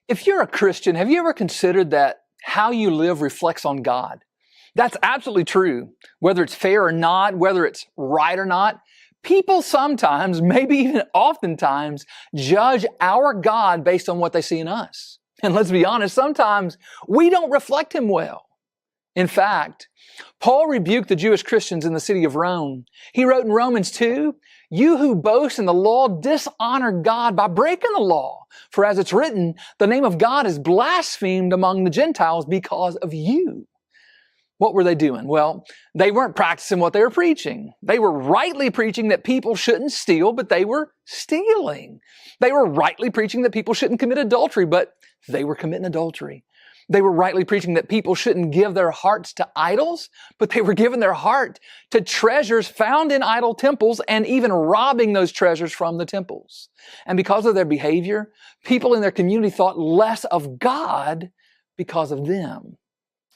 If you're a Christian, have you ever considered that how you live reflects on God? That's absolutely true. Whether it's fair or not, whether it's right or not, people sometimes, maybe even oftentimes, judge our God based on what they see in us. And let's be honest, sometimes we don't reflect Him well. In fact, Paul rebuked the Jewish Christians in the city of Rome. He wrote in Romans 2, "You who boast in the law dishonor God by breaking the law. For as it's written, the name of God is blasphemed among the Gentiles because of you." What were they doing? Well, they weren't practicing what they were preaching. They were rightly preaching that people shouldn't steal, but they were stealing. They were rightly preaching that people shouldn't commit adultery, but they were committing adultery. They were rightly preaching that people shouldn't give their hearts to idols, but they were giving their heart to treasures found in idol temples and even robbing those treasures from the temples. And because of their behavior, people in their community thought less of God because of them.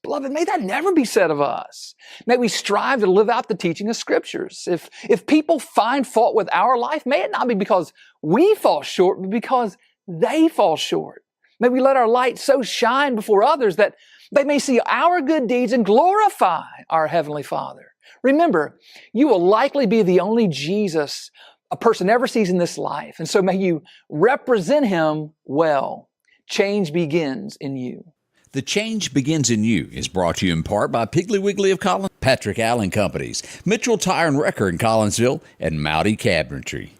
Beloved, may that never be said of us. May we strive to live out the teaching of Scriptures. If people find fault with our life, may it not be because we fall short, but because they fall short. May we let our light so shine before others that they may see our good deeds and glorify our Heavenly Father. Remember, you will likely be the only Jesus a person ever sees in this life, and so may you represent Him well. Change begins in you. The Change Begins in You is brought to you in part by Piggly Wiggly of Collins, Patrick Allen Companies, Mitchell Tire and Wrecker in Collinsville, and Mowdy Cabinetry.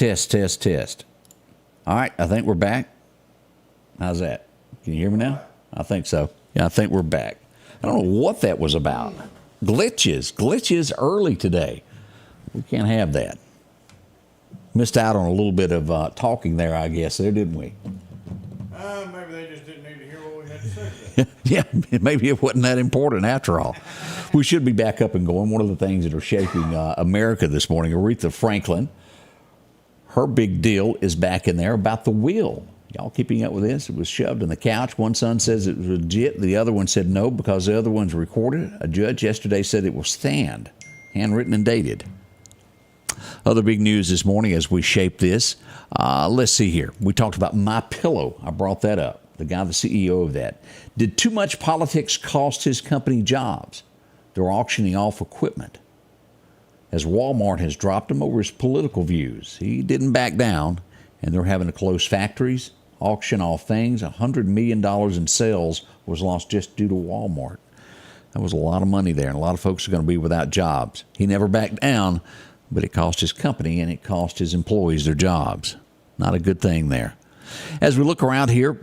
Test. All right, I think we're back. How's that? Can you hear me now? I think so. Yeah, I think we're back. I don't know what that was about. Glitches early today. We can't have that. Missed out on a little bit of talking there, I guess, didn't we? Maybe they just didn't need to hear what we had to say. Yeah, maybe it wasn't that important after all. We should be back up and going. One of the things that are shaping America this morning, Aretha Franklin, her big deal is back in there about the will. Y'all keeping up with this? It was shoved in the couch. One son says it was legit. The other one said no because the other one's recorded. A judge yesterday said it will stand, handwritten and dated. Other big news this morning as we shape this. Let's see here. We talked about MyPillow. I brought that up. The guy, the CEO of that. Did too much politics cost his company jobs? They're auctioning off equipment, as Walmart has dropped him over his political views. He didn't back down, and they're having to close factories, auction off things. $100 million in sales was lost just due to Walmart. That was a lot of money there, and a lot of folks are going to be without jobs. He never backed down, but it cost his company and it cost his employees their jobs. Not a good thing there. As we look around here,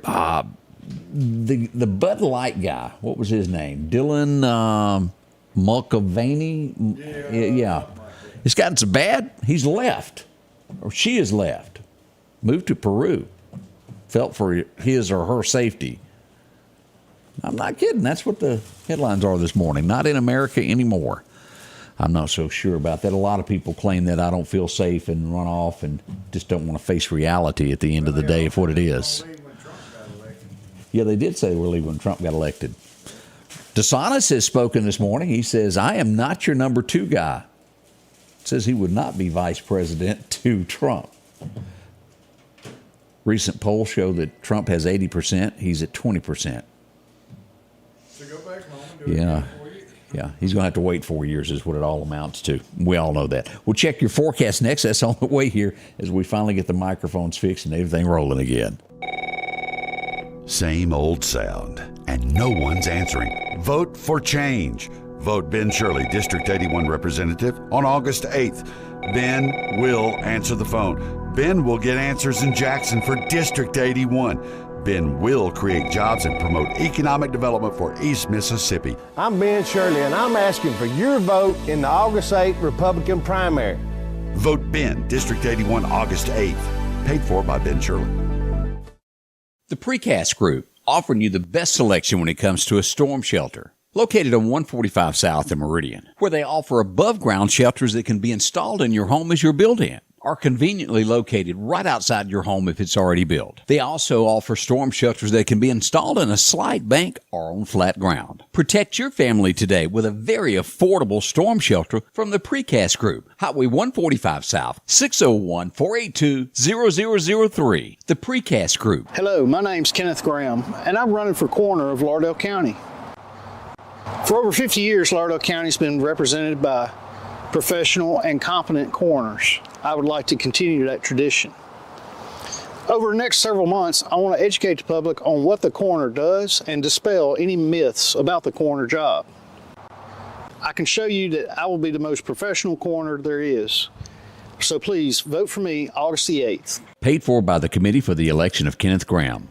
the Bud Light guy, what was his name? Dylan Mulcavaney? Yeah. It's gotten so bad, he's left, or she has left, moved to Peru, felt for his or her safety. I'm not kidding. That's what the headlines are this morning. Not in America anymore. I'm not so sure about that. A lot of people claim that I don't feel safe and run off and just don't want to face reality at the end of the day of what it is. Yeah, they did say they were leaving when Trump got elected. DeSantis has spoken this morning. He says, I am not your number two guy. Says he would not be vice president to Trump. Recent polls show that Trump has 80%. He's at 20%. So go back home and do it Yeah. again for you. Yeah, he's going to have to wait 4 years is what it all amounts to. We all know that. We'll check your forecast next. That's on the way here as we finally get the microphones fixed and everything rolling again. Same old sound, and no one's answering. Vote for change. Vote Ben Shirley, District 81 representative, on August 8th. Ben will answer the phone. Ben will get answers in Jackson for District 81. Ben will create jobs and promote economic development for East Mississippi. I'm Ben Shirley, and I'm asking for your vote in the August 8th Republican primary. Vote Ben, District 81, August 8th. Paid for by Ben Shirley. The Precast Group, offering you the best selection when it comes to a storm shelter. Located on 145 South in Meridian, where they offer above-ground shelters that can be installed in your home as you're built-in, are conveniently located right outside your home if it's already built. They also offer storm shelters that can be installed in a slight bank or on flat ground. Protect your family today with a very affordable storm shelter from the Precast Group. Highway 145 South, 601-482-0003. The Precast Group. Hello, my name's Kenneth Graham, and I'm running for coroner of Lauderdale County. For over 50 years, Lauderdale County's been represented by professional and competent coroners. I would like to continue that tradition. Over the next several months, I want to educate the public on what the coroner does and dispel any myths about the coroner job. I can show you that I will be the most professional coroner there is. So please vote for me August the 8th. Paid for by the Committee for the Election of Kenneth Graham.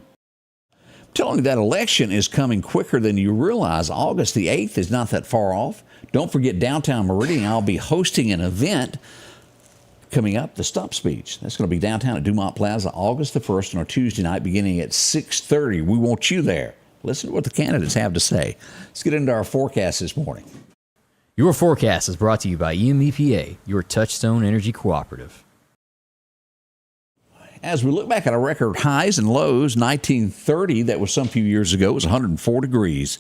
I'm telling you, that election is coming quicker than you realize. August the 8th is not that far off. Don't forget, downtown Meridian, I'll be hosting an event coming up, the Stump Speech. That's going to be downtown at Dumont Plaza, August the 1st on a Tuesday night beginning at 6:30. We want you there. Listen to what the candidates have to say. Let's get into our forecast this morning. Your forecast is brought to you by EMEPA, your Touchstone Energy Cooperative. As we look back at our record highs and lows, 1930, that was some few years ago, it was 104 degrees.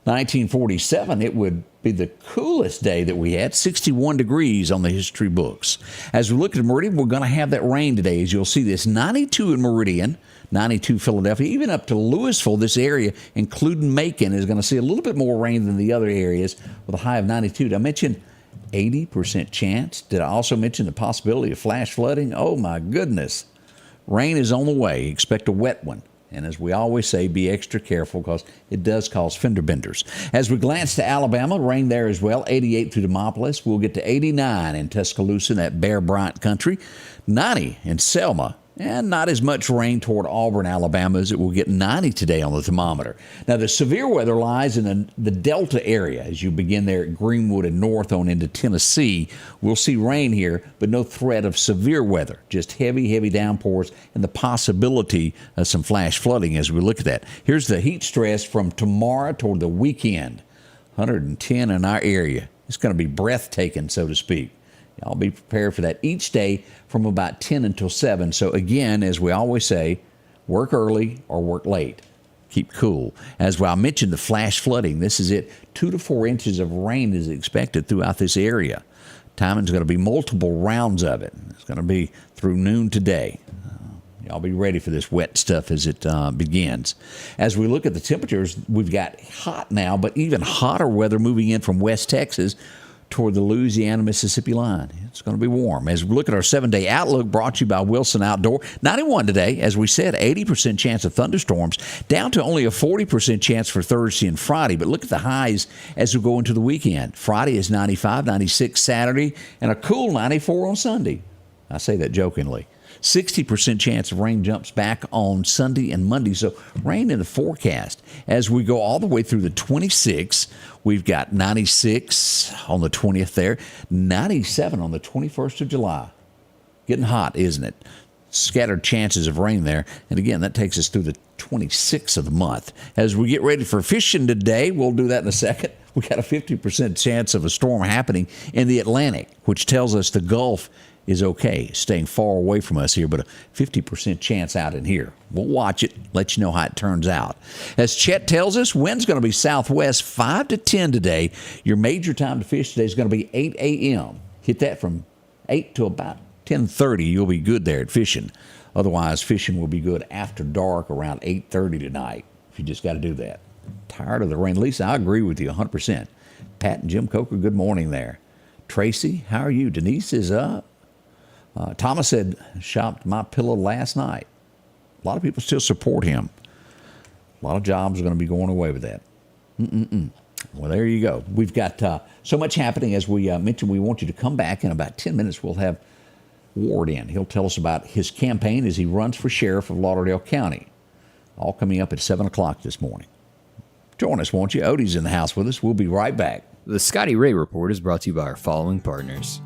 1947, it would be the coolest day that we had, 61 degrees on the history books. As we look at Meridian, we're going to have that rain today. As you'll see, this 92 in Meridian, 92 Philadelphia, even up to Louisville, this area, including Macon, is going to see a little bit more rain than the other areas with a high of 92. Did I mention 80% chance? Did I also mention the possibility of flash flooding? Oh, my goodness. Rain is on the way. Expect a wet one. And as we always say, be extra careful because it does cause fender benders. As we glance to Alabama, rain there as well. 88 through Demopolis. We'll get to 89 in Tuscaloosa, that Bear Bryant country. 90 in Selma. And not as much rain toward Auburn, Alabama, as it will get 90 today on the thermometer. Now, the severe weather lies in the Delta area. As you begin there at Greenwood and north on into Tennessee, we'll see rain here, but no threat of severe weather. Just heavy downpours and the possibility of some flash flooding as we look at that. Here's the heat stress from tomorrow toward the weekend. 110 in our area. It's going to be breathtaking, so to speak. I'll be prepared for that each day from about 10 until 7. So again, as we always say, work early or work late. Keep cool. As well, I mentioned the flash flooding. This is it. 2 to 4 inches of rain is expected throughout this area. Timing's going to be multiple rounds of it. It's going to be through noon today. Y'all be ready for this wet stuff as it begins. As we look at the temperatures, we've got hot now, but even hotter weather moving in from West Texas toward the Louisiana-Mississippi line. It's going to be warm. As we look at our 7-day outlook brought to you by Wilson Outdoor, 91 today. As we said, 80% chance of thunderstorms, down to only a 40% chance for Thursday and Friday. But look at the highs as we go into the weekend. Friday is 95, 96 Saturday, and a cool 94 on Sunday. I say that jokingly. 60% chance of rain jumps back on Sunday and Monday. So rain in the forecast. As we go all the way through the 26th, we've got 96 on the 20th there, 97 on the 21st of July. Getting hot, isn't it? Scattered chances of rain there. And again, that takes us through the 26th of the month. As we get ready for fishing today, we'll do that in a second. We got a 50% chance of a storm happening in the Atlantic, which tells us the Gulf is okay, staying far away from us here, but a 50% chance out in here. We'll watch it, let you know how it turns out. As Chet tells us, wind's going to be southwest 5 to 10 today. Your major time to fish today is going to be 8 a.m. Hit that from 8 to about 10:30. You'll be good there at fishing. Otherwise, fishing will be good after dark around 8:30 tonight, if you just got to do that. Tired of the rain. Lisa, I agree with you 100%. Pat and Jim Coker, good morning there. Tracy, how are you? Denise is up. Thomas said, shopped my pillow last night. A lot of people still support him. A lot of jobs are going to be going away with that. Well, there you go. We've got so much happening. As we mentioned, we want you to come back in about 10 minutes. We'll have Ward in. He'll tell us about his campaign as he runs for Sheriff of Lauderdale County. All coming up at 7 o'clock this morning. Join us, won't you? Odie's in the house with us. We'll be right back. The Scotty Ray Report is brought to you by our following partners: